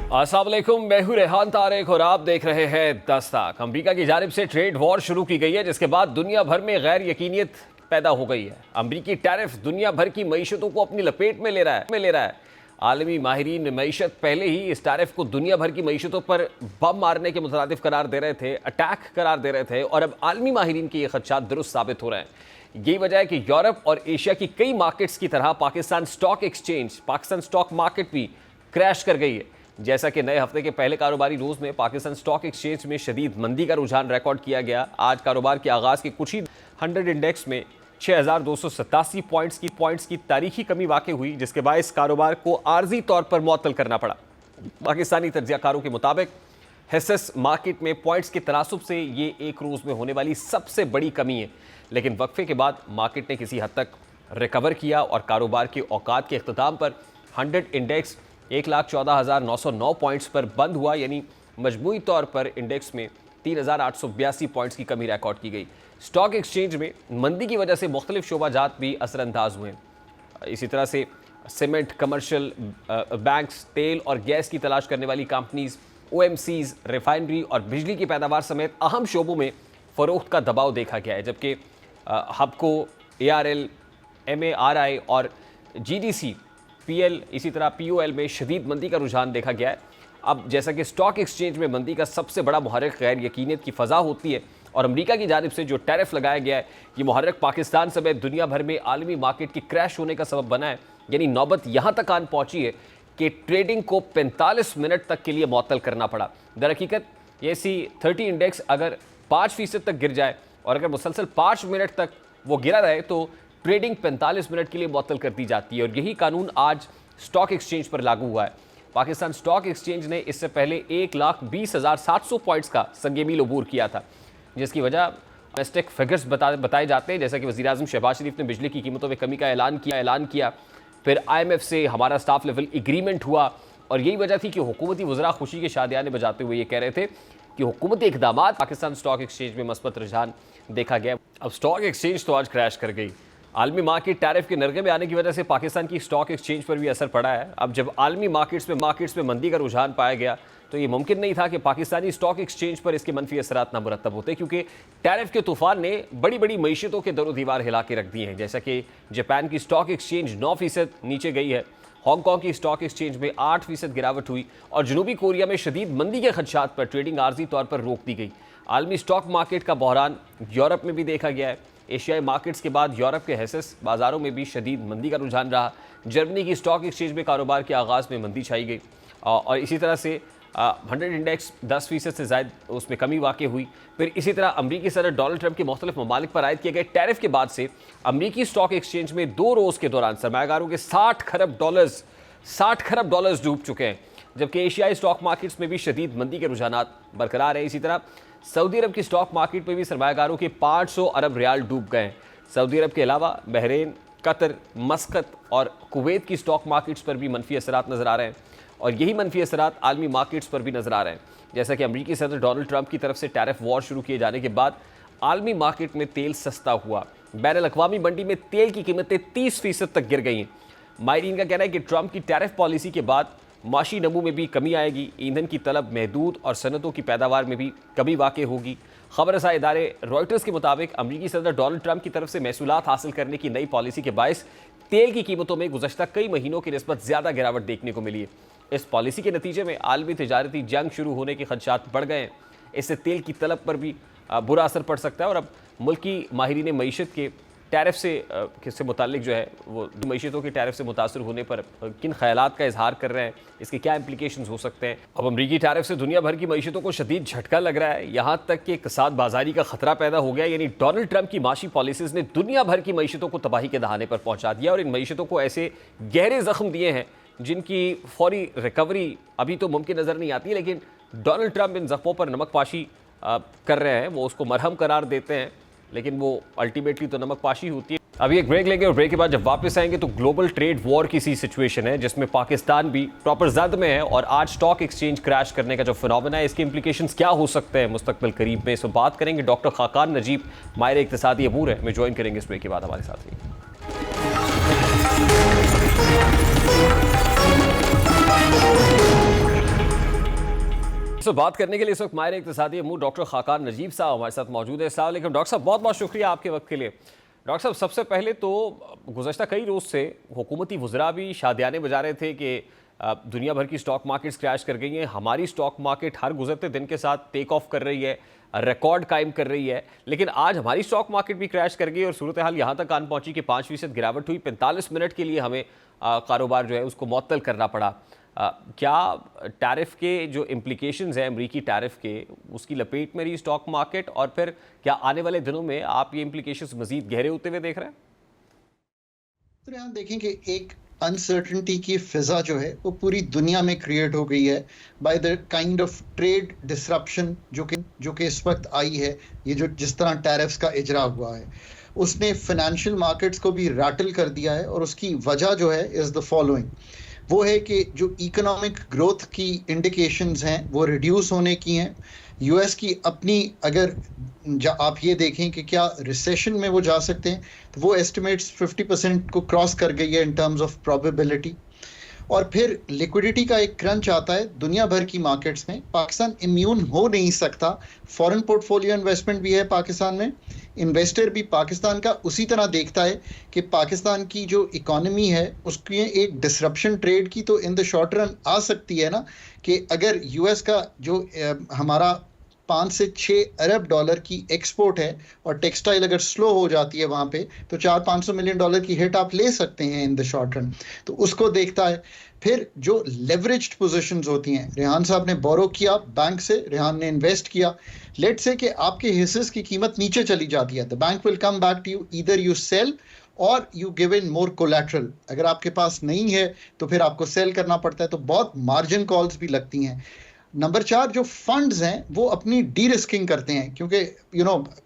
अस्सलाम वालेकुम, मैं हूं रेहान तारिक और आप देख रहे हैं दस्तक। अमेरिका की जानिब से ट्रेड वॉर शुरू की गई है, जिसके बाद दुनिया भर में गैर यकीनियत पैदा हो गई है। अमेरिकी टैरिफ दुनिया भर की मईशतों को अपनी लपेट में ले रहा है। आलमी माहिरीन मईशत पहले ही इस टैरिफ को दुनिया भर की मईशतों पर बम मारने के मुतरादिफ करार दे रहे थे, अटैक करार दे रहे थे, और अब आलमी माहिरीन के ये खदशात दुरुस्त साबित हो रहे हैं। यही वजह है कि यूरोप और एशिया की कई मार्केट्स की तरह पाकिस्तान स्टॉक मार्केट भी क्रैश कर गई है। जैसा कि नए हफ्ते के पहले कारोबारी रोज में पाकिस्तान स्टॉक एक्सचेंज में शदीद मंदी का रुझान रिकॉर्ड किया गया। आज कारोबार के आगाज के कुछ ही 100 इंडेक्स में 6,287 पॉइंट्स की तारीखी कमी वाक़ई हुई, जिसके बायस कारोबार को आर्जी तौर पर मुअत्तल करना पड़ा। पाकिस्तानी तज्जियाकारों के मुताबिक हिस्सेस मार्केट में पॉइंट्स के तनासुब से ये एक रोज़ में होने वाली सबसे बड़ी कमी है, लेकिन वक्फे के बाद मार्केट ने किसी हद तक रिकवर किया और कारोबार के औकात के अख्ताम पर 100 इंडेक्स 1,14,909 पॉइंट्स पर बंद हुआ, यानी मजमूई तौर पर इंडेक्स में 3,882 पॉइंट्स की कमी रिकॉर्ड की गई। स्टॉक एक्सचेंज में मंदी की वजह से मुख्तलिफ शोबाजात भी असरअंदाज हुए। इसी तरह से सीमेंट, कमर्शियल बैंक्स, तेल और गैस की तलाश करने वाली कंपनीज, OMCs, रिफाइनरी और बिजली की पैदावार समेत अहम शोबों में फ़रोख्त का दबाव देखा गया है, जबकि हबको, ARL, MARI और GDC, PL, इसी तरह POL में शदीद मंदी का रुझान देखा गया है। अब जैसा कि स्टॉक एक्सचेंज में मंदी का सबसे बड़ा मुहर्रिक गैर यकीनियत की फ़ज़ा होती है और अमेरिका की जानिब से जो टैरिफ लगाया गया है, ये मुहर्रिक पाकिस्तान समेत दुनिया भर में आलमी मार्केट की क्रैश होने का सबब बना है। यानी नौबत यहाँ तक आन पहुँची है कि ट्रेडिंग को 45 मिनट तक के लिए मुअत्तल करना पड़ा। दरहकीकत ये C30 इंडेक्स अगर 5% तक गिर जाए और अगर मुसलसल 5 मिनट तक वो गिरा रहे तो ट्रेडिंग 45 मिनट के लिए मुअत्तल कर दी जाती है, और यही कानून आज स्टॉक एक्सचेंज पर लागू हुआ है। पाकिस्तान स्टॉक एक्सचेंज ने इससे पहले 1,20,700 पॉइंट्स का संगीमील अबूर किया था, जिसकी वजह डोमेस्टिक फिगर्स बताए जाते हैं, जैसा कि वज़ीर आज़म शहबाज शरीफ ने बिजली की कीमतों में कमी का ऐलान किया। फिर IMF से हमारा स्टाफ लेवल एग्रीमेंट हुआ, और यही वजह थी कि हुकूमती वज़रा खुशी के शादियाने बजाते हुए ये कह रहे थे कि हुकूमती इक़दामात पाकिस्तान स्टॉक एक्सचेंज में मस्बत रुझान देखा गया। अब स्टॉक एक्सचेंज तो आज क्रैश कर गई। आलमी मार्केट टैरिफ के नरगे में आने की वजह से पाकिस्तान की स्टॉक एक्सचेंज पर भी असर पड़ा है। अब जब आलमी मार्केट्स में मंदी का रुझान पाया गया तो ये मुमकिन नहीं था कि पाकिस्तानी स्टॉक एक्सचेंज पर इसके मनफी असरात ना मुरतब होते, क्योंकि टैरिफ के तूफान ने बड़ी बड़ी मईशतों के दरो दीवार हिला के रख दी हैं। जैसा कि जापान की स्टॉक एक्सचेंज 9% नीचे गई है, हांगकॉन्ग की स्टॉक एक्सचेंज में 8% गिरावट हुई, और जनूबी कोरिया में शदीद मंदी के खदशात पर ट्रेडिंग आर्जी तौर पर रोक दी गई। आलमी स्टॉक मार्केट का बहरान यूरोप में भी देखा गया है। एशियाई मार्केट्स के बाद यूरोप के हिस्सेस बाज़ारों में भी शदीद मंदी का रुझान रहा। जर्मनी की स्टॉक एक्सचेंज में कारोबार के आगाज़ में मंदी छाई गई, और इसी तरह से 100 इंडेक्स 10% से ज़ायद उसमें कमी वाक़ई हुई। फिर इसी तरह अमरीकी सदर डोनाल्ड ट्रंप के मुख्तलिफ ममालिक पर आयद किए गए टैरिफ के बाद से अमरीकी स्टॉक एक्सचेंज में 2 रोज़ के दौरान सरमायागारों के 60 खरब डॉलर्स डूब चुके हैं, जबकि एशियाई स्टॉक मार्केट्स में भी शदीद मंदी के रुझानात बरकरार हैं। इसी तरह सऊदी अरब की स्टॉक मार्केट में भी सरमायागारों के 500 अरब रियाल डूब गए हैं। सऊदी अरब के अलावा बहरीन, कतर, मस्कत और कुवैत की स्टॉक मार्केट्स पर भी मनफी असरात नज़र आ रहे हैं, और यही मनफी असरात आलमी मार्केट्स पर भी नज़र आ रहे हैं। जैसा कि अमरीकी सदर डोनाल्ड ट्रंप की तरफ से टैरिफ वॉर शुरू किए जाने के बाद आलमी मार्केट में तेल सस्ता हुआ। बैनुल-अक़वामी मंडी में तेल की कीमतें 30% तक गिर गई हैं। माहिरीन का कहना है कि ट्रंप की टैरिफ पॉलिसी के बाद माशी नमू में भी कमी आएगी, ईंधन की तलब महदूद और सनतों की पैदावार में भी कमी वाक़ई होगी। खबर रसाई इदारे रॉयटर्स के मुताबिक अमरीकी सदर डोनाल्ड ट्रंप की तरफ से महसूलात हासिल करने की नई पॉलिसी के बायस तेल की कीमतों में गुज़श्ता कई महीनों की निस्बत ज़्यादा गिरावट देखने को मिली है। इस पॉलिसी के नतीजे में आलमी तिजारती जंग शुरू होने के खदशात बढ़ गए हैं। इससे तेल की तलब पर भी बुरा असर पड़ सकता है, और अब मुल्की माहिरीन मईशत के टैरिफ से मुतालिक जो है वो मईशतों के टैरिफ से मुतासर होने पर किन ख्यालात का इजहार कर रहे हैं, इसके क्या इम्प्लिकेशंस हो सकते हैं। अब अमरीकी टैरिफ से दुनिया भर की मईशतों को शदीद झटका लग रहा है, यहाँ तक कि इक़्तिसाद बाजारी का खतरा पैदा हो गया। यानी डोनाल्ड ट्रंप की माशी पॉलिसीज़ ने दुनिया भर की मईशतों को तबाही के दहाने पर पहुँचा दिया, और इन मईशतों को ऐसे गहरे ज़ख्म दिए हैं जिनकी फौरी रिकवरी अभी तो मुमकिन नज़र नहीं आती, लेकिन डोनाल्ड ट्रंप इन ज़ख्मों पर नमक पाशी कर रहे हैं। वो उसको मरहम करार देते हैं, लेकिन वो अल्टीमेटली तो नमक पाशी होती है। अभी एक ब्रेक लेंगे, और ब्रेक के बाद जब वापस आएंगे तो ग्लोबल ट्रेड वॉर की सी सिचुएशन है, जिसमें पाकिस्तान भी प्रॉपर जद में है, और आज स्टॉक एक्सचेंज क्रैश करने का जो फिनोमेना है, इसके इंप्लीकेशंस क्या हो सकते हैं मुस्तकबिल करीब में। इस पर बात करेंगे। डॉक्टर खाकान नजीब माहिर इक़्तिसादी अबूर है, मैं ज्वाइन करेंगे इस ब्रेक के बाद हमारे साथ ही। तो बात करने के लिए इस वक्त माहिर इक़्तिसादी अमूर डॉक्टर खाकान नजीब साहब हमारे साथ मौजूद है। अस्सलाम वालेकुम डॉक्टर साहब, बहुत बहुत शुक्रिया आपके वक्त के लिए। डॉक्टर साहब, सबसे पहले तो गुज़श्ता कई रोज़ से हुकूमती वज़रा भी शादियाने बजा रहे थे कि दुनिया भर की स्टॉक मार्केट्स क्रैश कर गई हैं, हमारी स्टॉक मार्केट हर गुजरते दिन के साथ टेक ऑफ कर रही है, रिकॉर्ड कायम कर रही है। लेकिन आज हमारी स्टॉक मार्केट भी क्रैश कर गई और सूरत हाल यहाँ तक आन पहुँची कि 5% गिरावट हुई। 45 मिनट के लिए हमें कारोबार जो है उसको मुअत्तल करना पड़ा। क्या टैरिफ के जो इम्प्लिकेशंस हैं अमरीकी टैरिफ के, उसकी लपेट में रही स्टॉक मार्केट, और फिर क्या आने वाले दिनों में आप ये इम्प्लिकेशंस मजीद गहरे होते हुए देख रहे हैं? तो यहाँ देखें कि एक अनसर्टेनिटी की फिजा जो है वो पूरी दुनिया में क्रिएट हो गई है by the kind of trade disruption जो कि इस वक्त आई है। ये जो जिस तरह टैरिफ्स का इजरा हुआ है उसने फाइनेंशियल मार्केट्स को भी रैटल कर दिया है, और उसकी वजह जो है इज़ द फॉलोइंग। वो है कि जो इकोनॉमिक ग्रोथ की इंडिकेशंस हैं वो रिड्यूस होने की हैं। यूएस की अपनी अगर आप ये देखें कि क्या रिसेशन में वो जा सकते हैं, तो वो एस्टिमेट्स 50% को क्रॉस कर गई है इन टर्म्स ऑफ प्रोबेबिलिटी। और फिर लिक्विडिटी का एक क्रंच आता है दुनिया भर की मार्केट्स में। पाकिस्तान इम्यून हो नहीं सकता। फॉरेन पोर्टफोलियो इन्वेस्टमेंट भी है पाकिस्तान में। इन्वेस्टर भी पाकिस्तान का उसी तरह देखता है कि पाकिस्तान की जो इकोनॉमी है उसकी एक डिसरप्शन ट्रेड की तो इन द शॉर्ट रन आ सकती है ना, कि अगर यूएस का जो हमारा 5 से 6 अरब डॉलर की एक्सपोर्ट है और टेक्सटाइल अगर स्लो हो जाती है वहाँ पे, तो 400-500 मिलियन डॉलर की हिट आप ले सकते हैं इन द शॉर्ट रन। तो उसको देखता है। फिर जो लेवरेज्ड पोजीशंस होती हैं, रेहान साहब ने बोरो किया बैंक से, रेहान ने इन्वेस्ट किया। लेट्स से कि आपके हिस्से की कीमत नीचे चली जाती है, the bank will come back to you, either you sell or you give in more collateral. अगर आपके पास नहीं है तो फिर आपको सेल करना पड़ता है, तो बहुत मार्जिन कॉल्स भी लगती हैं। नंबर 4, जो फंड्स हैं वो अपनी डी रिस्किंग करते हैं, क्योंकि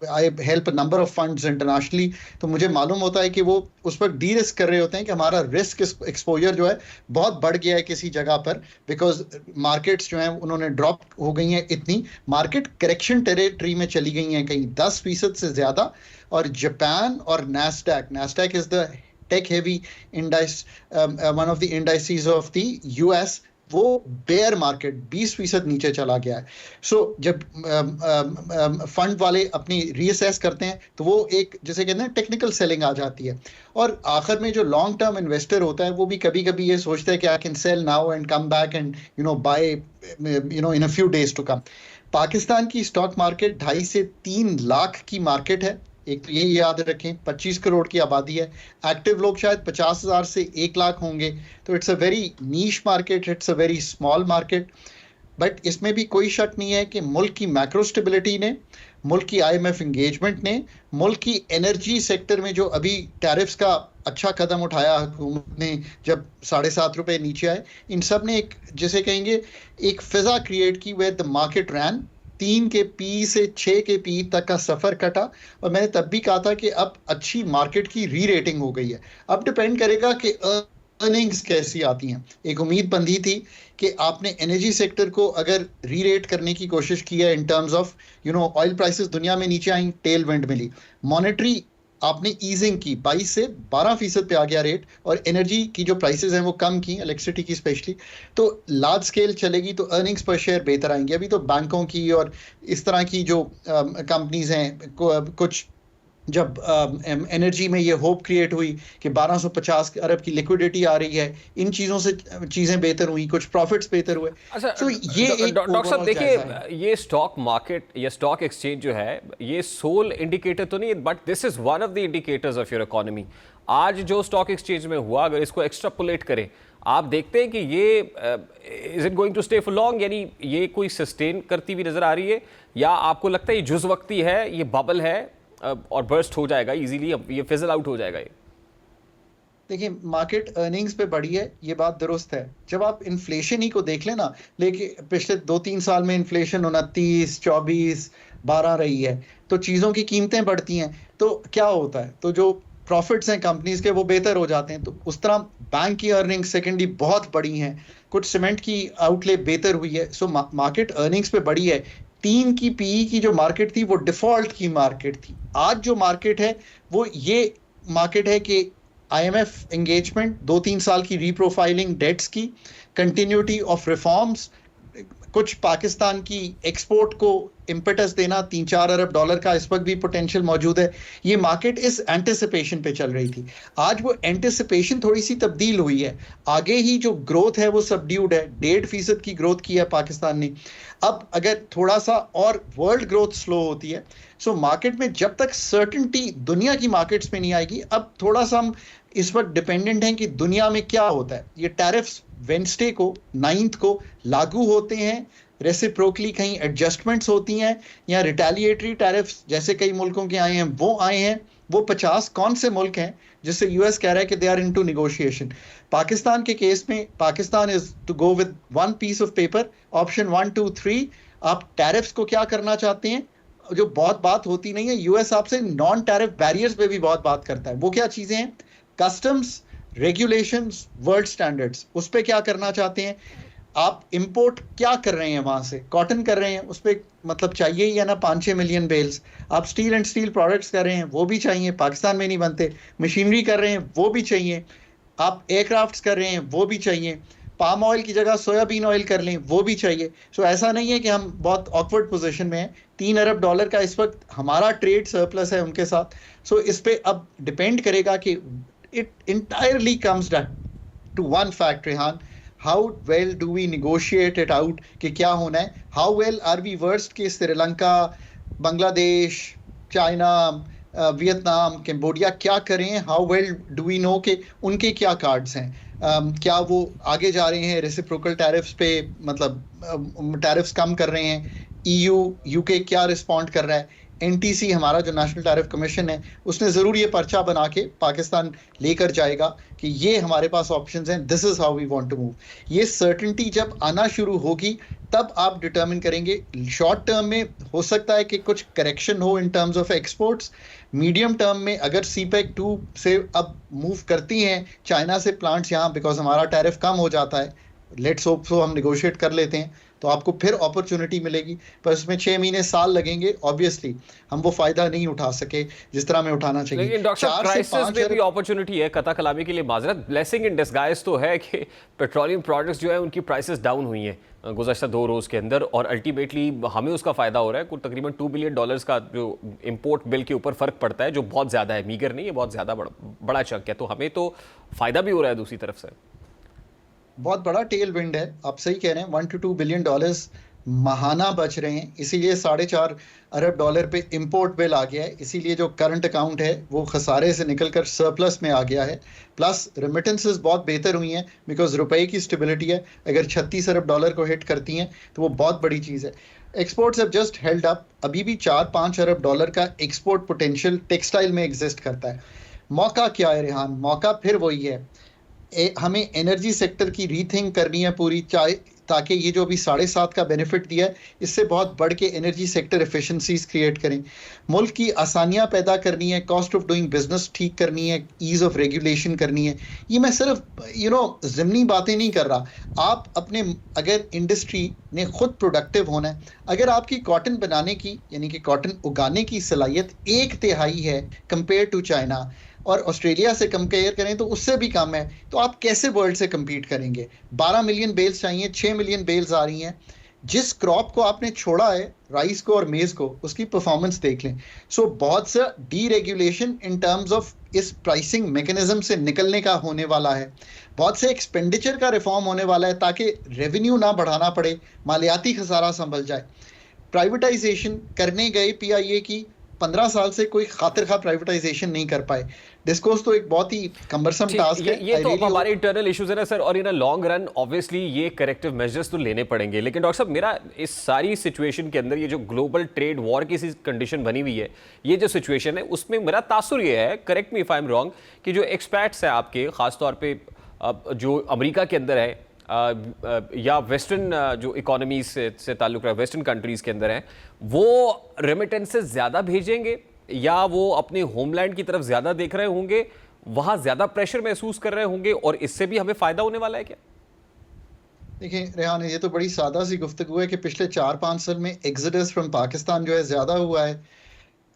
I help number of funds internationally, तो मुझे मालूम होता है कि वो उस पर डी रिस्क कर रहे होते हैं कि हमारा रिस्क एक्सपोजर जो है बहुत बढ़ गया है किसी जगह पर, बिकॉज मार्केट्स जो हैं उन्होंने ड्रॉप हो गई हैं, इतनी मार्केट करेक्शन टेरिटरी में चली गई हैं कहीं 10% से ज़्यादा। और जापान और Nasdaq is the tech heavy indices, one of the indices of the US, वो बेयर मार्केट 20% नीचे चला गया है। सो जब फंड वाले अपनी रीअसेस करते हैं तो वो एक जैसे कहते हैं टेक्निकल सेलिंग आ जाती है। और आखिर में जो लॉन्ग टर्म इन्वेस्टर होता है वो भी कभी कभी ये सोचता है कि I can sell now and come back and buy in a few days to come. Pakistan की स्टॉक मार्केट 2.5 से 3 लाख की मार्केट है। एक तो ये याद रखें 25 करोड़ की आबादी है। एक्टिव लोग शायद 50,000 से 1 लाख होंगे। तो it's a very niche market, it's a very small market. But इसमें भी कोई शक नहीं है कि मुल्क की मैक्रो स्टेबिलिटी ने, मुल्क की IMF इंगेजमेंट ने, मुल्क की एनर्जी सेक्टर में जो अभी टैरिफ्स का अच्छा कदम उठाया हुकूमत ने, जब 7.5 रुपये नीचे आए, इन सब ने एक जैसे कहेंगे एक फिजा क्रिएट की वेयर द मार्केट रैन। 3 के पी से 6 के पी तक का सफ़र कटा। और मैंने तब भी कहा था कि अब अच्छी मार्केट की री रेटिंग हो गई है। अब डिपेंड करेगा कि अर्निंग्स कैसी आती हैं। एक उम्मीद बंधी थी कि आपने एनर्जी सेक्टर को अगर री रेट करने की कोशिश की है in terms of oil prices दुनिया में नीचे आई, टेल विंड मिली। मॉनेटरी आपने ईजिंग की, 22 से 12% पे आ गया रेट, और एनर्जी की जो प्राइसेस हैं वो कम की, इलेक्ट्रिसिटी की स्पेशली। तो लार्ज स्केल चलेगी तो अर्निंग्स पर शेयर बेहतर आएंगे। अभी तो बैंकों की और इस तरह की जो कंपनीज हैं, कुछ जब एनर्जी में ये होप क्रिएट हुई कि 1250 अरब की लिक्विडिटी आ रही है, इन चीज़ों से चीज़ें बेहतर हुई, कुछ प्रॉफिट्स बेहतर हुए। अच्छा, तो ये एक डॉक्टर साहब देखिए, ये स्टॉक मार्केट या स्टॉक एक्सचेंज जो है ये सोल इंडिकेटर तो नहीं है, but this is one of the indicators of your economy. आज जो स्टॉक एक्सचेंज में हुआ, अगर इसको एक्स्ट्रापोलेट करें, आप देखते हैं कि ये is it going to stay for long, यानी ये कोई सस्टेन करती हुई नजर आ रही है, या आपको लगता है ये जुज़ वक्ती है, ये बबल है और बर्स्ट हो जाएगा इजीली, ये फिजल आउट हो जाएगा? ये देखिए, मार्केट अर्निंग्स पे बढ़ी है, ये बात दुरुस्त है। जब आप इन्फ्लेशन ही को देख लेना, लेकिन पिछले 2-3 साल में इन्फ्लेशन 29, 24, 12 रही है, तो चीज़ों की कीमतें बढ़ती हैं, तो क्या होता है, तो जो प्रॉफिट्स हैं कंपनीज के वो बेहतर हो जाते हैं। तो उस तरह बैंक की अर्निंग्स सेकेंडली बहुत बड़ी हैं, कुछ सीमेंट की आउटले बेहतर हुई है। सो मार्केट अर्निंग्स पे बढ़ी है। 3 की पीई की जो मार्केट थी वो डिफॉल्ट की मार्केट थी। आज जो मार्केट है वो ये मार्केट है कि IMF एंगेजमेंट, 2-3 साल की रीप्रोफाइलिंग डेट्स की, कंटिन्यूटी ऑफ रिफॉर्म्स, कुछ पाकिस्तान की एक्सपोर्ट को इम्पेटस देना, 3-4 अरब डॉलर का इस वक्त भी पोटेंशियल मौजूद है। ये मार्केट इस एंटिसिपेशन पे चल रही थी। आज वो एंटिसिपेशन थोड़ी सी तब्दील हुई है। आगे ही जो ग्रोथ है वो सबड्यूड है, 1.5% की ग्रोथ की है पाकिस्तान ने। अब अगर थोड़ा सा और वर्ल्ड ग्रोथ स्लो होती है, सो मार्केट में जब तक सर्टेनिटी दुनिया की मार्केट्स में नहीं आएगी, अब थोड़ा सा हम इस वक्त डिपेंडेंट हैं कि दुनिया में क्या होता है। ये टैरिफ्स वेंसडे को 9 को लागू होते हैं, रेसिप्रोकली कहीं एडजस्टमेंट्स होती हैं, या रिटेलिएटरी टैरिफ्स जैसे कई मुल्कों के आए हैं वो आए हैं। वो 50 कौन से मुल्क हैं जिससे यूएस कह रहा है कि they are into negotiation. Pakistan के केस में Pakistan is to go with one piece of paper, option 1, 2, 3। आप टैरिफ्स को क्या करना चाहते हैं, जो बहुत बात होती नहीं है। यूएस आपसे नॉन टैरिफ बैरियर्स पे भी बहुत बात करता है। वो क्या चीजें हैं? कस्टम्स, रेगुलेशंस, वर्ल्ड स्टैंडर्ड्स, उस पर क्या करना चाहते हैं आप। इंपोर्ट क्या कर रहे हैं वहां से, कॉटन कर रहे हैं, उस पर मतलब चाहिए ही है ना 5-6 मिलियन बेल्स। आप स्टील एंड स्टील प्रोडक्ट्स कर रहे हैं, वो भी चाहिए, पाकिस्तान में नहीं बनते। मशीनरी कर रहे हैं, वो भी चाहिए। आप एयरक्राफ्ट्स कर रहे हैं, वो भी चाहिए। पाम ऑयल की जगह सोयाबीन ऑयल कर लें, वो भी चाहिए। सो ऐसा नहीं है कि हम बहुत ऑकवर्ड पोजीशन में हैं। 3 अरब डॉलर का इस वक्त हमारा ट्रेड सरप्लस है उनके साथ। सो इस पे अब डिपेंड करेगा कि it entirely comes down to one fact, Rehan. How well do we negotiate it out कि क्या होना है? How well are we versed कि Sri Lanka, Bangladesh, China, Vietnam, Cambodia क्या करें? How well do we know कि उनके क्या कार्ड्स हैं? क्या वो आगे जा रहे हैं रेसिप्रोकल टैरिफ्स पे, मतलब टैरिफ्स कम कर रहे हैं? यूके क्या रिस्पॉन्ड कर रहा है? एनटीसी हमारा जो नेशनल टैरिफ कमीशन है, उसने ज़रूर ये पर्चा बना के पाकिस्तान लेकर जाएगा कि ये हमारे पास ऑप्शंस हैं, this is how we want to move. ये सर्टेनिटी जब आना शुरू होगी तब आप डिटर्मिन करेंगे। शॉर्ट टर्म में हो सकता है कि कुछ करेक्शन हो in terms of exports. Medium term में अगर सीपेक 2 से अब मूव करती हैं चाइना से प्लांट्स यहाँ, बिकॉज हमारा टैरिफ कम हो जाता है, लेट्स होप सो हम निगोशिएट कर लेते हैं, तो आपको फिर अपॉर्चुनिटी मिलेगी। पर इसमें 6 महीने साल लगेंगे। ऑब्वियसली हम वो फायदा नहीं उठा सके जिस तरह हमें उठाना चाहिए। लेकिन डॉक्टर साहब, क्राइसिस में भी अपॉर्चुनिटी है। कथा कलामी के लिए माजरत, ब्लेसिंग इन डिस्गाइज तो है कि पेट्रोलियम प्रोडक्ट्स जो है उनकी प्राइसेस डाउन हुई हैं गुज़श्ता 2 रोज़ के अंदर, और अल्टीमेटली हमें उसका फ़ायदा हो रहा है। कुछ तकरीबन $2 बिलियन का जो इम्पोर्ट बिल के ऊपर फ़र्क पड़ता है, जो बहुत ज़्यादा है, मीगर नहीं है, बहुत ज़्यादा बड़ा चंक है। तो हमें तो फ़ायदा भी हो रहा है दूसरी तरफ से। बहुत बड़ा टेल विंड है, आप सही कह रहे हैं। $1 to 2 बिलियन महाना बच रहे हैं, इसीलिए $4.5 अरब डॉलर पे इंपोर्ट बिल आ गया है। इसीलिए जो करंट अकाउंट है वो खसारे से निकलकर सरप्लस में आ गया है। प्लस रेमिटेंसेस बहुत बेहतर हुई हैं बिकॉज रुपए की स्टेबिलिटी है। अगर $36 अरब को हिट करती हैं तो वो बहुत बड़ी चीज़ है। Exports have just held up. अभी भी $4-5 अरब का एक्सपोर्ट पोटेंशियल टेक्सटाइल में एग्जिस्ट करता है। मौका क्या है रेहान? मौका फिर वही है, हमें एनर्जी सेक्टर की रीथिंक करनी है पूरी, चाहे ताकि ये जो अभी 7.5 का बेनिफिट दिया है इससे बहुत बढ़ के एनर्जी सेक्टर एफिशिएंसीज क्रिएट करें। मुल्क की आसानियां पैदा करनी है, कॉस्ट ऑफ डूइंग बिजनेस ठीक करनी है, ईज ऑफ रेगुलेशन करनी है। ये मैं सिर्फ ज़िमनी बातें नहीं कर रहा। आप अपने, अगर इंडस्ट्री ने खुद प्रोडक्टिव होना है, अगर आपकी कॉटन बनाने की यानी कि कॉटन उगाने की सलाहियत 1/3 है कंपेयर टू चाइना, और ऑस्ट्रेलिया से कंपेयर करें तो उससे भी कम है, तो आप कैसे वर्ल्ड से compete करेंगे? 12 मिलियन बेल्स चाहिए, 6 मिलियन बेल्स आ रही हैं। जिस क्रॉप को आपने छोड़ा है, राइस को और मेज को, उसकी परफॉर्मेंस देख लें। सो बहुत सा डीरेगुलेशन इन टर्म्स ऑफ इस प्राइसिंग मैकेनिज्म से निकलने का होने वाला है। बहुत से एक्सपेंडिचर का रिफॉर्म होने वाला है ताकि रेवेन्यू ना बढ़ाना पड़े, मालियाती खसारा संभल जाए। प्राइवेटाइजेशन करने गए पीआईए की 15 साल से कोई खातिर खा प्राइवेटाइजेशन नहीं कर पाए। डिस्कोर्स तो एक बहुत ही कम्बरसम टास्क है। ये तो हमारे इंटरनल इश्यूज है ना सर, और इन अ लॉन्ग रन ऑब्वियसली ये करेक्टिव मेजर्स तो लेने पड़ेंगे। लेकिन डॉक्टर साहब, मेरा इस सारी सिचुएशन के अंदर ये जो ग्लोबल ट्रेड वॉर की कंडीशन बनी हुई है, ये जो सिचुएशन है उसमें मेरा तासुर ये है, correct me if I am wrong, कि जो एक्सपैट्स हैं आपके, खासतौर पे जो अमेरिका के अंदर है या वेस्टर्न जो इकोनॉमीज से ताल्लुक है, वेस्टर्न कंट्रीज के अंदर हैं, वो रेमिटेंसेस ज़्यादा भेजेंगे या वो अपने होमलैंड की तरफ ज़्यादा देख रहे होंगे, वहाँ ज़्यादा प्रेशर महसूस कर रहे होंगे, और इससे भी हमें फ़ायदा होने वाला है क्या? देखिए रेहान, ये तो बड़ी सादा सी गुफ्तगू है कि पिछले 4-5 साल में एग्जिडस फ्रॉम पाकिस्तान जो है ज़्यादा हुआ है।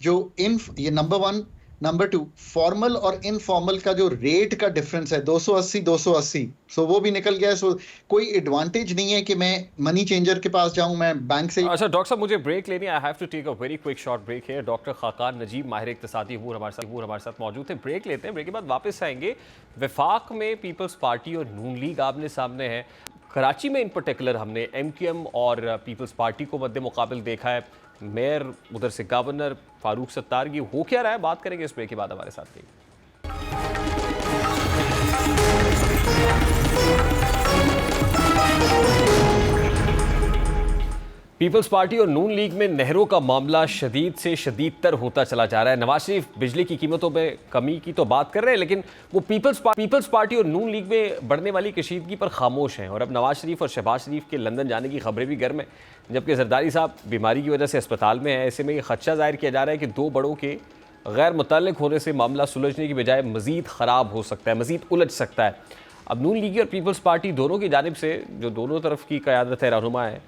जो ये नंबर 1 नंबर 2, फॉर्मल और इनफॉर्मल का जो रेट का डिफरेंस है 280 सो वो भी निकल गया है। सो कोई एडवांटेज नहीं है कि मैं मनी चेंजर के पास जाऊं, मैं बैंक से। अच्छा डॉक्टर साहब, मुझे ब्रेक लेनी है। I have to take a very quick short break है। डॉक्टर खाकान नजीब, माहिर इक्तिसादी हूँ, हमारे साथ मौजूद थे। ब्रेक लेते हैं, ब्रेक के बाद वापस आएंगे। वफाक में पीपल्स पार्टी और नून लीग आमने सामने है। कराची में इन पर्टिकुलर हमने MQM और पीपल्स पार्टी को मद्दे मुकाबिल देखा है। मेयर, उधर से गवर्नर फारूक सत्तार की हो क्या रहा है, बात करेंगे इस ब्रेक के बाद। हमारे साथ रहिए। पीपल्स पार्टी और नून लीग में नहरों का मामला शदीद से शदीद तर होता चला जा रहा है। नवाज शरीफ बिजली की कीमतों में कमी की तो बात कर रहे हैं, लेकिन वो पीपल्स पार्टी और नून लीग में बढ़ने वाली कशीदगी पर खामोश हैं। और अब नवाज शरीफ और शहबाज शरीफ के लंदन जाने की खबरें भी गर्म हैं, जबकि जरदारी साहब बीमारी की वजह से अस्पताल में हैं। ऐसे में ये खदशा जाहिर किया जा रहा है कि दो बड़ों के गैर मुतल्लिक होने से मामला सुलझने की बजाय मज़ीद ख़राब हो सकता है, मज़ीद उलझ सकता है। अब नून लीग और पीपल्स पार्टी दोनों की जानिब से, जो दोनों तरफ की क़यादत है, रहनुमा है,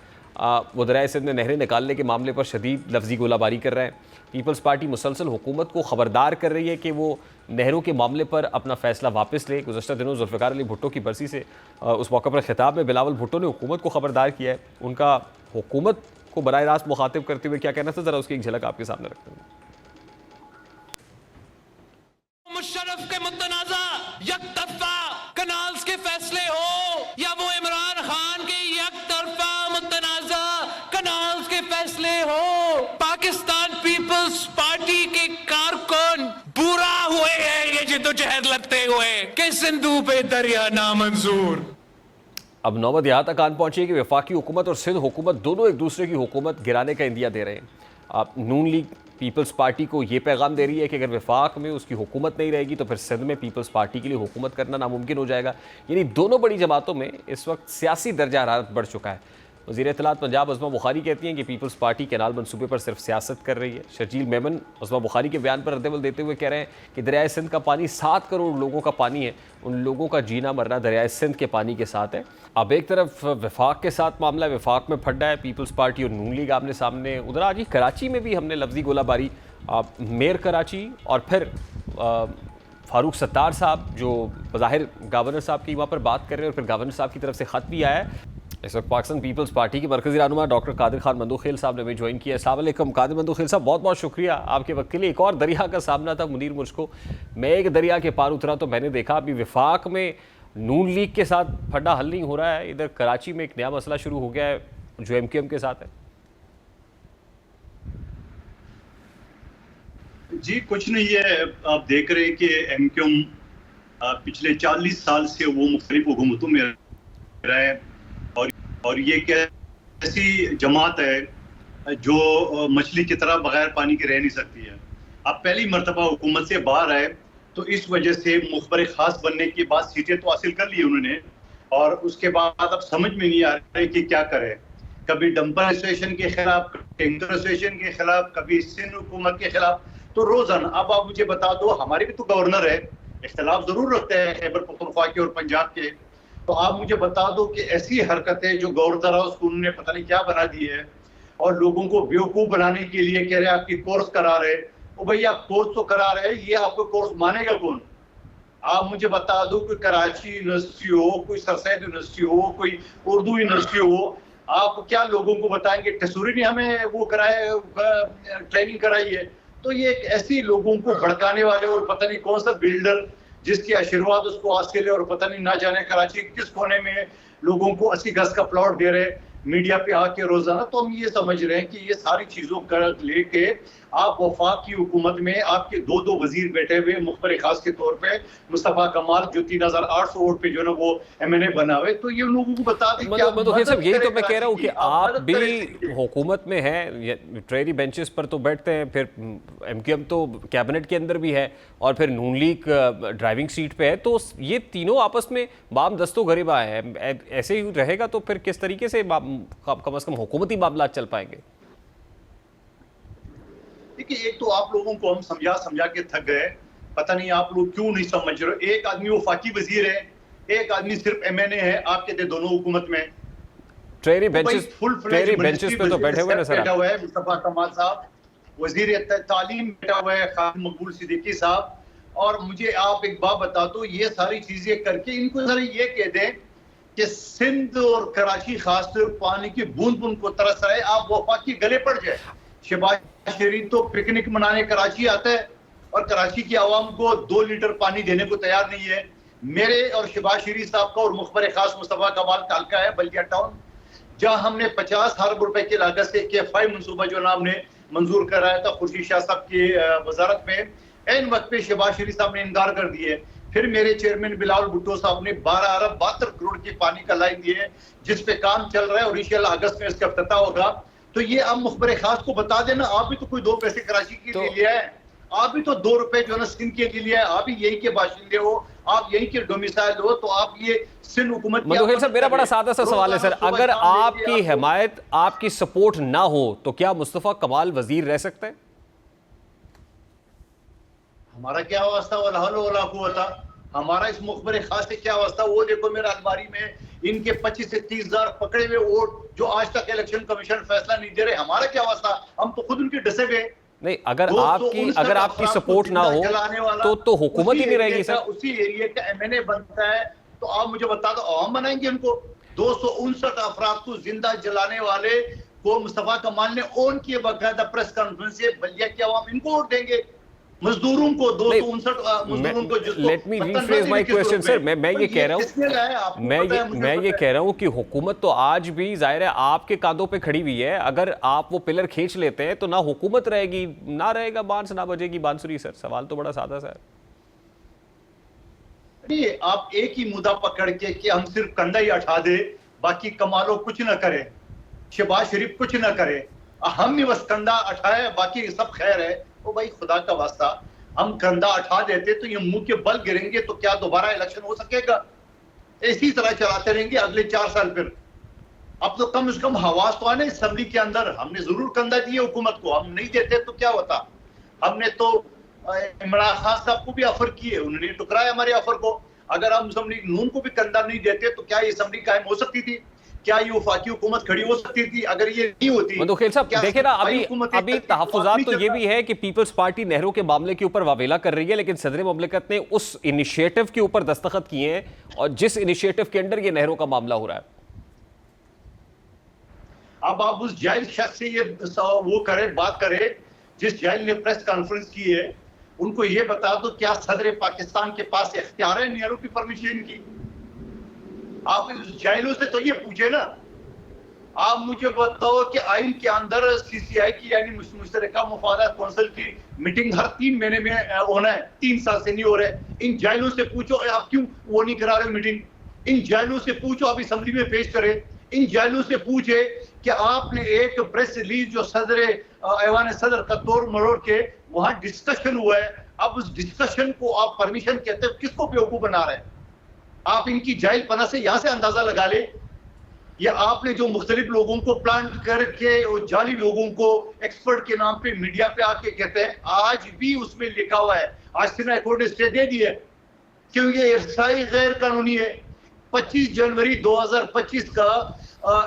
वो दरियाए सिंध में नहरें निकालने के मामले पर शदीद लफ्जी गोलाबारी कर रहे हैं। पीपल्स पार्टी मुसलसल हुकूमत को ख़बरदार कर रही है कि वो नहरों के मामले पर अपना फ़ैसला वापस ले। गुज़श्ता दिनों जुल्फ़िकार अली भुट्टो की बरसी से उस मौके पर खिताब में बिलावल भुट्टो ने हुकूमत को ख़बरदार किया है। उनका हुकूमत को बराह रास्त मुखातिब करते हुए क्या कहना था, ज़रा उसकी एक झलक आपके सामने रखते हैं। मुशर्रफ के मुतनाज़ा यकतरफा कनाल्स के फैसले हो या वो इमरान खान के यकतरफा मुतनाज़ा कनाल्स के फैसले हो, पाकिस्तान पीपल्स पार्टी के कारकुन बुरा हुए हैं ये जिद्दोजहद लगते हुए कि सिंधु पे दरिया नामंजूर। अब नौबत यहाँ तक आन पहुँची है कि वफाकी हुकूमत और सिंध हुकूमत दोनों एक दूसरे की हुकूमत गिराने का इंदिया दे रहे हैं। आप नून लीग पीपल्स पार्टी को ये पैगाम दे रही है कि अगर वफाक में उसकी हुकूमत नहीं रहेगी तो फिर सिंध में पीपल्स पार्टी के लिए हुकूमत करना नामुमकिन हो जाएगा। यानी दोनों बड़ी जमातों में इस वक्त सियासी दर्जा हरारत बढ़ चुका है। वज़ीर इत्तलात पंजाब अज़मा बुखारी कहती हैं कि पीपल्स पार्टी कैनाल मनसूबे पर सिर्फ सियासत कर रही है। शर्जील मेमन अज़मा बुखारी के बयान पर रद्दअमल देते हुए कह रहे हैं कि दरियाए सिंध का पानी 7 करोड़ लोगों का पानी है, उन लोगों का जीना मरना दरियाए सिंध के पानी के साथ है। अब एक तरफ वफाक के साथ मामला है, वफाक में फड्डा है पीपल्स पार्टी और नून लीग आमने सामने। उधर आज ही कराची में भी हमने लफ्जी गोलाबारी, मेयर कराची और फिर फारूक सत्तार साहब जो बज़ाहिर गवर्नर साहब की वहाँ पर बात कर रहे हैं, और फिर गवर्नर साहब की तरफ से ख़त भी आया है। इस वक्त पाकिस्तान पीपल्स पार्टी के मरकज़ी रहनुमा डॉक्टर कादिर खान मंदोखेल साहब ने भी ज्वाइन किया। अस्सलाम वालेकुम कादिर मंदोखेल साहब, बहुत बहुत शुक्रिया आपके वक्त के लिए। एक और दरिया का सामना था मुनीर मुझको, मैं एक दरिया के पार उतरा तो मैंने देखा अभी वफाक में नून लीग के साथ फड्डा हल नहीं हो रहा है, इधर कराची में एक नया मसला शुरू हो गया है जो MQM के साथ है। जी कुछ नहीं है, आप देख रहे हैं कि MQM पिछले 40 साल से वो मुख्तलिफ हुकूमतों में रहे हैं, और ये कैसी जमात है जो मछली की तरह बगैर पानी के रह नहीं सकती है। अब पहली मरतबा हुकूमत से बाहर आए तो इस वजह से मुखबर खास बनने के बाद सीटें तो हासिल कर ली उन्होंने, और उसके बाद अब समझ में नहीं आ रहा है कि क्या करें। कभी डंपर स्टेशन के खिलाफ, टैंकर स्टेशन के खिलाफ, कभी सिंध हुकूमत के खिलाफ। तो रोजाना अब आप मुझे बता दो, हमारे भी तो गवर्नर है, इख्तलाफ जरूर रखते हैं खैबर पख्तूनख्वा के और पंजाब के, तो आप मुझे बता दो कि ऐसी हरकतें जो गवर्नर है उसको उन्होंने पता नहीं क्या बना दी है, और लोगों को बेवकूफ बनाने के लिए कह रहे आपकी कोर्स करा रहे। ओ भैया कोर्स तो करा रहे, ये आपको कोर्स मानेगा कौन? आप मुझे बता दो कोई कराची यूनिवर्सिटी हो, कोई सरसैद यूनिवर्सिटी हो, कोई उर्दू यूनिवर्सिटी हो, आप क्या लोगों को बताएंगे टसूरी ने हमें वो कराए, ट्रेनिंग कराई है? तो ये ऐसी लोगों को भड़काने वाले, और पता नहीं कौन सा बिल्डर जिसके आशीर्वाद उसको ऑस्ट्रेलिया और पता नहीं ना जाने कराची किस कोने में लोगों को 80 गज का प्लॉट दे रहे मीडिया पे आके रोजाना। तो हम ये समझ रहे हैं कि ये सारी चीजों का लेके आप वफाक की हुकूमत में आपके दो वजीर बैठे हुए मुखबर खास के तौर पे, मुस्तफा कमाल जो 3800 वोट पे जो ना वो MNA बना हुए, तो ये लोगों को बता दें क्या मतलब यही तो मैं कह रहा हूँ कि आप भी हुकूमत में हैं, ट्रेरी बेंचेस पर तो बैठते हैं, फिर MQM तो कैबिनेट के अंदर भी है, और फिर नून लीग ड्राइविंग सीट पे है, तो ये तीनों आपस में बाम दस्तो गरीबा है। ऐसे ही रहेगा तो फिर किस तरीके से कम अज कम हुकूमती मामला चल पाएंगे? देखिए, एक तो आप लोगों को हम समझा के थक गए, पता नहीं आप लोग क्यों नहीं समझ रहे। एक आदमी वफाकी वजीर है, एक आदमी सिर्फ MNA है, आप कहते दोनों हुकूमत में। ट्रेरी बेंचेस पे तो बैठे हुए ना सर, मुस्तफा कमाल साहब वजीर तालीम बैठा हुआ है खालिद मकबूल सिद्दीकी साहब, और मुझे आप एक बात बता दो, ये सारी चीजें करके इनको जरा ये कह दें कि सिंध और कराची खासतौर पानी की बूंद बूंद को तरस रहा है, आप वफाक के गले पड़ जाए। शहबाज शरीफ तो पिकनिक मनाने कराची आता है और कराची की आवाम को 2 लीटर पानी देने को तैयार नहीं है। मेरे और शहबाज शरीफ साहब का और मुखबर खास मुस्तफा कमाल का हल्का है बल्दिया टाउन, जहां हमने 50 अरब रुपए की लागत से KFI मंसूबा जो नाम ने मंजूर कराया था खुर्शीद शाह साहब की वजारत में, एन वक्त पे शहबाज शरीफ साहब ने इनकार कर दिए। फिर मेरे चेयरमैन बिलावल भुट्टो साहब ने 12 अरब 72 करोड़ की पानी का लाइन दिए, जिस पे काम चल रहा है और इंशाल्लाह अगस्त में इसका इफ्तिताह होगा। तो ये आप मुखबर खास को बता देना, आप भी तो कोई 2 पैसे कराची के लिए लिया है, आप भी तो 2 रुपए जो है ना सिंध के लिए लिया है, आप भी यही के बाशिंदे हो, आप यही के डोमिसाइल हो, तो आप ये सिंध हुकूमत मंदोखेल साहब, मेरा बड़ा सादा सा सवाल है सर, अगर आपकी हिमायत आपकी सपोर्ट ना हो तो क्या मुस्तफा कमाल वजीर रह सकते हैं? हमारा क्या वास्ता वाला हल वाला हुआ, हमारा इस मुखबर खास से क्या वास्ता? वो देखो मेरा अलमारी में इनके 25 से 30 हजार पकड़े हुए वोट जो आज तक इलेक्शन कमीशन फैसला नहीं दे रहे, हमारा क्या वास्ता? हम तो खुद उनके डसे हुए। नहीं, अगर आपकी सपोर्ट ना हो तो हुकूमत ही नहीं रहेगी सर। उसी एरिया का MNA बनता है, तो आप मुझे बता दो हम बनाएंगे उनको? 259 अफराद को जिंदा जलाने वाले को मुस्तफा कमाल ने ओन किए, बाकायदा प्रेस कॉन्फ्रेंस से बल्दिया की आवाम इनको वोट देंगे, मजदूरों को 259 मजदूरों को। Let me rephrase my question sir, मैं ये कह रहा हूँ, मैं ये कह रहा हूँ कि हुकूमत तो आज भी जाहिर है आपके कांधों पे खड़ी हुई है, अगर आप वो पिलर खींच लेते हैं तो ना हुकूमत रहेगी, ना रहेगा बांस, ना बजेगी बांसुरी। सर सवाल तो बड़ा सादा सा है। नहीं, आप एक ही मुद्दा पकड़ के कि हम सिर्फ कंधा ही उठा दे, बाकी कमालो कुछ ना करे, शहबाज शरीफ कुछ ना करे, हम ही बस कंधा उठाए बाकी सब खैर है। ओ भाई खुदा का वास्ता, हम कंधा उठा देते तो ये मुंह के बल गिरेंगे तो क्या दोबारा इलेक्शन हो सकेगा? इसी तरह चलाते रहेंगे अगले 4 साल। फिर अब तो कम से कम हवास तो आने असेंबली के अंदर, हमने जरूर कंधा दिए हुकूमत को, हम नहीं देते तो क्या होता? हमने तो इमरान खान साहब को भी ऑफर किए, उन्होंने टुकराया हमारे ऑफर को। अगर हम असेंबली नून को भी कंधा नहीं देते तो क्या ये असेंबली कायम हो सकती थी? क्या ये वफाकी हुकूमत खड़ी हो सकती थी? अगर ये नहीं होती। मंदोखेल साहब देखिए ना, अभी तहफ़्फ़ुज़ात तो ये भी है कि पीपल्स पार्टी नहरों के मामले के ऊपर वावेला कर रही है, लेकिन सदर मुमलिकत ने उस इनिशिएटिव के ऊपर दस्तखत किए हैं, और जिस इनिशिएटिव के अंदर ये नहरों का मामला हो रहा है। अब आप उस जाहिल शख्स से ये वो करें, बात करें जिस जाहिल ने प्रेस कॉन्फ्रेंस की है, उनको ये बता दो क्या सदर पाकिस्तान के पास इख्तियार है नहरों की परमिशन की? आप जाहिलों से तो ये पूछे ना। आप मुझे बताओ कि आइन के अंदर CCI की यानी मुश्तरका मुफादात कौंसिल की मीटिंग हर 3 महीने में होना है, 3 साल से नहीं हो रहा है। इन जाहिलों से पूछो आप क्यों वो नहीं करा रहे मीटिंग? इन जाहिलों से पूछो आप असेंबली में पेश करें। इन जाहिलों से पूछे कि आपने एक प्रेस रिलीज जो सदर ऐवान सदर का तोड़ मरोड़ के वहां डिस्कशन हुआ है, अब उस डिस्कशन को आप परमिशन कहते हैं, किसको बेवकूफ बना रहे हैं? आप इनकी जाहिल पना से यहां से अंदाजा लगा ले, या आपने जो मुख्तलिफ लोगों को प्लान करके और जाली लोगों को एक्सपर्ट के नाम पे मीडिया पे आके कहते हैं, आज भी उसमें लिखा हुआ है, आज सिना कोर्ट ने स्टे दे दी है क्योंकि ये इरसाई गैर कानूनी है। 25 जनवरी 2025 का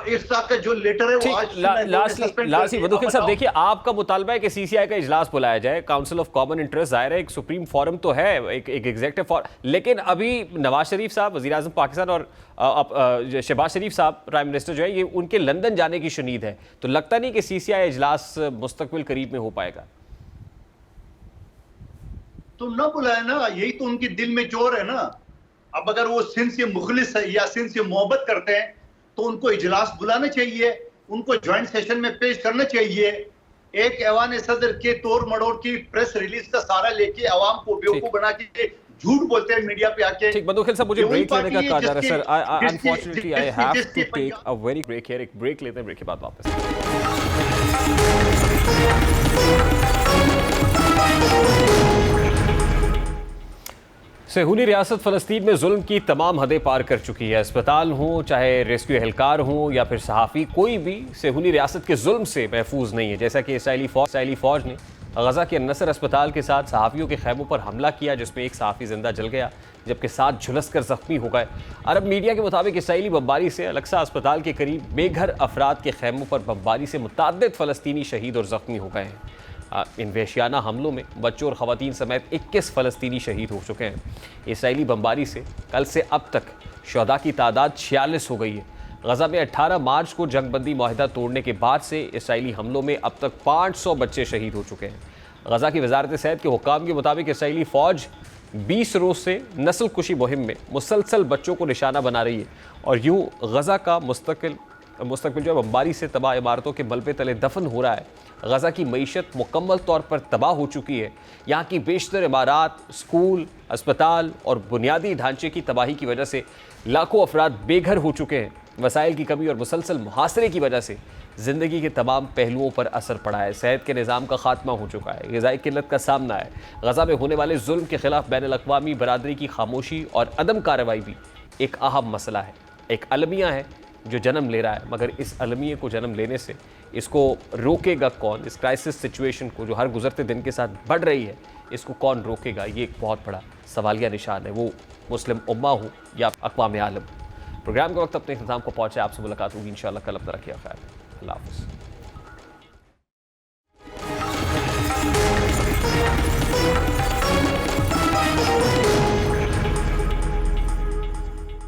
इरसा का जो लेटर है वो आज लास्टली मंदोखेल साहब देखिए, आपका मुतालबा है कि CCI का इजलास बुलाया जाए, काउंसिल ऑफ कॉमन इंटरेस्ट, जाहिर है एक सुप्रीम फोरम तो है, एक एग्जीक्यूटिव फोरम, लेकिन अभी नवाज शरीफ साहब वज़ीर आज़म पाकिस्तान और शहबाज शरीफ साहब प्राइम मिनिस्टर जो है, ये उनके लंदन जाने की शुनीद है, तो लगता नहीं कि CCI इजलास मुस्तकबिल करीब में हो पाएगा। तो ना बुलाए ना, यही तो उनके दिल में जोर है ना। अब अगर वो सिंध से मुखलिस है या सिंध से मोहब्बत करते हैं तो उनको इजलास बुलाना चाहिए, उनको ज्वाइंट सेशन में पेश करना चाहिए। एक ऐवान सदर के तोड़ मड़ोड़ की प्रेस रिलीज का सारा लेके आवाम को बेवकूफ बना के झूठ बोलते हैं मीडिया पे आके। ठीक, मंदोखेल साहब मुझे ब्रेक लेने का कहा जा रहा है sir, unfortunately I have to take a very break here. एक ब्रेक लेते हैं, ब्रेक के बाद वापस। सेहूनी रियासत फ़लस्तीन में जुल्म की तमाम हदें पार कर चुकी है। अस्पताल हों, चाहे रेस्क्यू एहलकार हों या फिर सहाफ़ी, कोई भी सेहूनी रियासत के जुल्म से महफूज नहीं है। जैसा कि इसराइली फ़ौज ने गज़ा के नसर अस्पताल के साथ सहाफ़ियों के खैमों पर हमला किया, जिसमें एक सहाफ़ी जिंदा जल गया जबकि 7 झुलस कर ज़ख्मी हो गए। अरब मीडिया के मुताबिक इसराइली बमबारी से अलक्सा अस्पताल के करीब बेघर अफराद के खैमों पर बमबारी से मुतअद्दिद फ़लस्तीनी शहीद और ज़ख्मी हो गए हैं। इन वहशियाना हमलों में बच्चों और ख़वातीन समेत 21 फ़लस्तीनी शहीद हो चुके हैं। इसराइली बमबारी से कल से अब तक शुहदा की तादाद 46 हो गई है। गज़ा में 18 मार्च को जंगबंदी माहिदा तोड़ने के बाद से इसराइली हमलों में अब तक 500 बच्चे शहीद हो चुके हैं। गज़ा की वजारत सेहत के हुक्काम के मुताबिक इसराइली फ़ौज 20 रोज़ से नस्ल कुशी मुहिम में मुसलसल बच्चों को निशाना बना रही है और यूँ गज़ा का मुस्तकबिल जो बमबारी से तबाह इमारतों के मलबे तले दफन हो रहा है। गज़ा की मईशत मुकम्मल तौर पर तबाह हो चुकी है। यहाँ की बेशतर इमारात, स्कूल, अस्पताल और बुनियादी ढांचे की तबाही की वजह से लाखों अफराद बेघर हो चुके हैं। वसाइल की कमी और मुसलसल मुहासरे की वजह से ज़िंदगी के तमाम पहलुओं पर असर पड़ा है। सेहत के निज़ाम का खात्मा हो चुका है, ग़िज़ाई किल्लत का सामना है। गज़ा में होने वाले जुल्म के खिलाफ बैनुल-अक़वामी बरादरी की खामोशी और अदम कार्रवाई भी एक अहम मसला है। एक अलमिया है जो जन्म ले रहा है, मगर इस अलमिये को जन्म लेने से इसको रोकेगा कौन? इस क्राइसिस सिचुएशन को जो हर गुजरते दिन के साथ बढ़ रही है, इसको कौन रोकेगा? ये एक बहुत बड़ा सवालिया निशान है, वो मुस्लिम उम्मा हो या अक़वाम आलम। प्रोग्राम के वक्त अपने इंतज़ाम को पहुँचे, आपसे मुलाकात होगी इंशाअल्लाह कल। अपना रखिए ख्याल। अल्लाह हाफ़िज़।